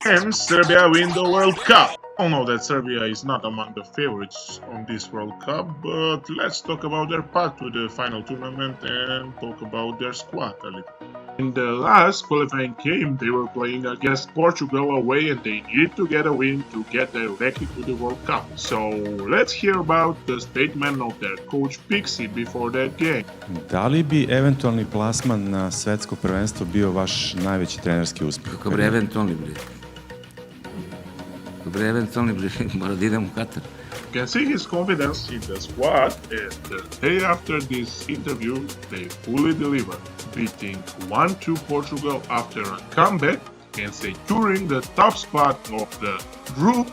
And Serbia win the World Cup. I know that Serbia is not among the favorites on this World Cup, but let's talk about their path to the final tournament and talk about their squad a little. In the last qualifying game, they were playing against Portugal away and they needed to get a win to get directly to the World Cup. So let's hear about the statement of their coach Pixie before that game. Da li bi eventualni plasman na svetsko prvenstvo bio vaš najveći trenerski uspeh? Kako bre, eventualni bre. Bre, eventualni bre, mora da idem u Katar. You can see his confidence in the squad, and the day after this interview, they fully delivered, beating 1-2 Portugal after a comeback and securing the top spot of the group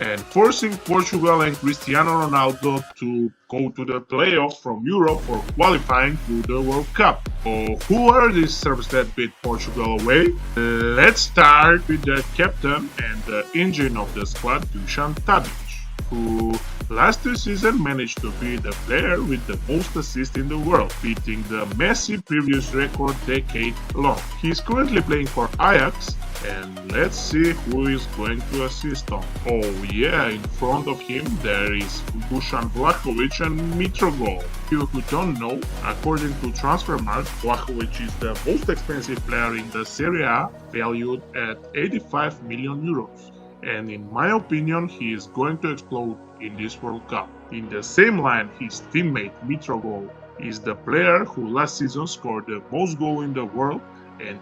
and forcing Portugal and Cristiano Ronaldo to go to the playoffs from Europe for qualifying to the World Cup. So who are these Serbs that beat Portugal away? Let's start with the captain and the engine of the squad, Dusan Tadic, who last season managed to be the player with the most assists in the world, beating the Messi previous record decade long. He is currently playing for Ajax, and let's see who is going to assist him. Oh yeah, in front of him there is Dusan Vlahovic and Mitroglou. You who don't know, according to Transfermarkt, Vlahovic is the most expensive player in the Serie A, valued at 85 million euros. And in my opinion, he is going to explode in this World Cup. In the same line, his teammate Mitroglou is the player who last season scored the most goals in the world and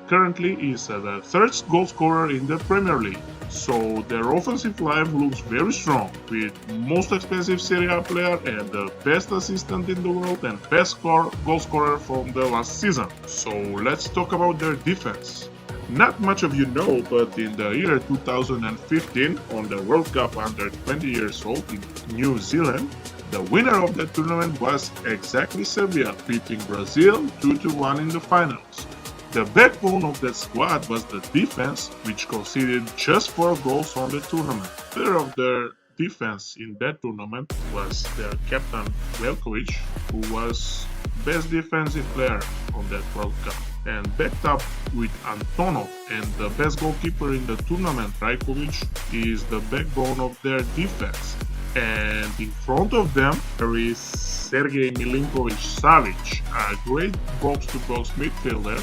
currently is the third goal scorer in the Premier League. So their offensive line looks very strong, with most expensive Serie A player and the best assistant in the world and best goal scorer from the last season. So let's talk about their defense. Not much of you know, but in the year 2015, on the World Cup under 20 years old in New Zealand, the winner of the tournament was exactly Serbia, beating Brazil 2-1 in the finals. The backbone of that squad was the defense, which conceded just 4 goals on the tournament. Player of their defense in that tournament was their captain Veljkovic, who was best defensive player on that World Cup, and backed up with Antonov, and the best goalkeeper in the tournament, Rajkovic, is the backbone of their defense. And in front of them there is Sergej Milinkovic-Savic, a great box-to-box midfielder,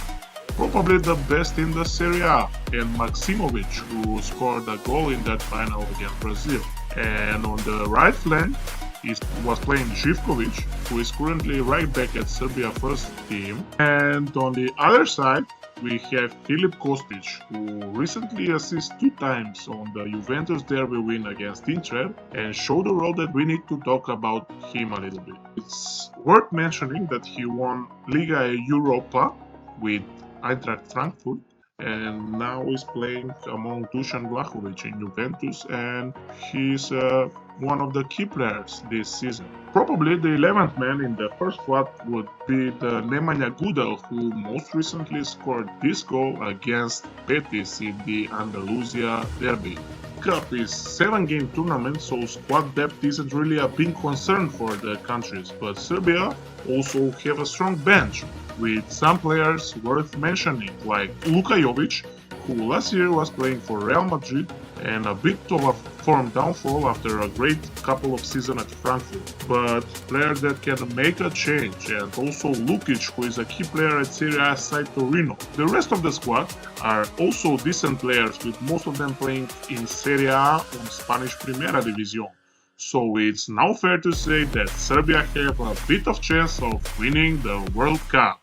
probably the best in the Serie A, and Maksimovic, who scored a goal in that final against Brazil. And on the right flank was playing Živkovic, who is currently right back at Serbia first team. And on the other side, we have Filip Kostic, who recently assisted 2 times on the Juventus derby win against Inter and showed the world that we need to talk about him a little bit. It's worth mentioning that he won Liga Europa with Eintracht Frankfurt and now is playing among Dusan Vlahovic in Juventus, and he's one of the key players this season. Probably the 11th man in the first squad would be the Nemanja Gudel, who most recently scored this goal against Betis in the Andalusia derby. Cup is 7-game tournament, so squad depth isn't really a big concern for the countries, but Serbia also have a strong bench with some players worth mentioning, like Luka Jovic, who last year was playing for Real Madrid and a bit of a form downfall after a great couple of seasons at Frankfurt, but players that can make a change, and also Lukic, who is a key player at Serie A side Torino. The rest of the squad are also decent players, with most of them playing in Serie A on Spanish Primera División. So it's now fair to say that Serbia have a bit of chance of winning the World Cup.